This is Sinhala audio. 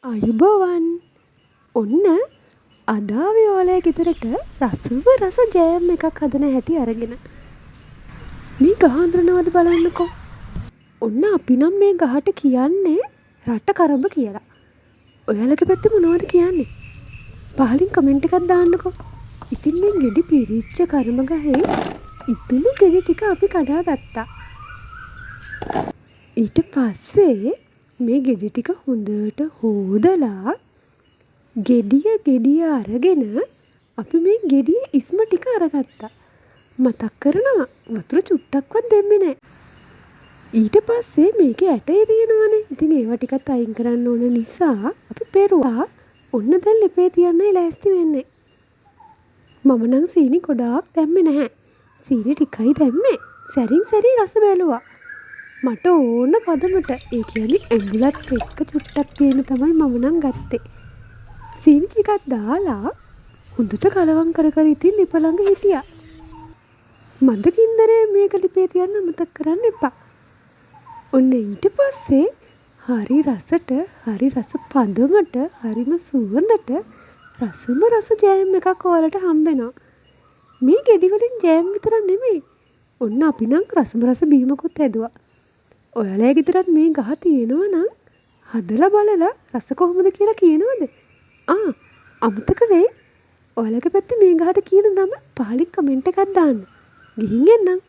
අයුබෝවන් ඔන්න අදාවි ඔයාලේ ගෙදරට රසම රස ජෑම් එකක් හදන හැටි අරගෙන මේ ගහ අඳුරනවද බලන්නකෝ. ඔන්න අපි නම් මේ ගහට කියන්නේ රට කරඹ කියලා. ඔයාලගේ පැත්තේ මොනවද කියන්නේ? පහලින් කමෙන්ට් එකක් දාන්නකෝ. ඉතින් මේ ගෙඩි පිරිච්ච කරඹ ගහේ ඉතුරු ගෙඩි ටික අපි කඩා ගත්තා. ඊට පස්සේ මේ ගෙඩි ටික හොඳට හොදලා ගෙඩිය අරගෙන අපි මේ ගෙඩියේ ඉස්ම ටික අරගත්තා. මතක් කරනවා වතුර චුට්ටක්වත් දෙන්නේ නැහැ. ඊට පස්සේ මේකේ ඇටේ තියෙනවනේ. ඉතින් ඒවා ටිකත් අයින් කරන්න ඕන නිසා අපි පෙරුවා. ඔන්න දැන් ලිපේ තියන්නයි ලෑස්ති වෙන්නේ. මම නම් සීනි ගොඩාක් දැම්මේ නැහැ. සීනි ටිකයි දැම්මේ. සැරින් සැරේ රස බැලුවා. මට ඕන පදමට ඒ කියන්නේ ඇඹුලත් එක්ක චුට්ටක් තියෙන තමයි මම නම් ගත්තේ. සීනි ටිකක් දාලා හොඳට කලවම් කර කර ඉතින් ලිප ළඟ හිටියා. මන්ද කින්දරේ මේක ලිපේ තියන්න අමතක කරන්න එපා. ඔන්න ඊට පස්සේ හරි රසට හරි රස පදමට හරිම සුවඳට රසම රස ජෑම් එකක් ඔයාලට හම්බෙනවා. මේ ගෙඩි වලින් ජෑම් විතරක් නෙමෙයි. ඔන්න අපි නම් රසම රස බීමකුත් හැදුවා. ඔයාලගේ ගෙදරත් මේ ගහ තියෙනවා නම් හදලා බලලා රස කොහොමද කියලා කියනවද? අමතක වෙයි. ඔයාලගේ පැත්තේ මේ ගහට කියන නම පහලින් කමෙන්ට් එකක් දාන්න. ගිහින් එන්නම්.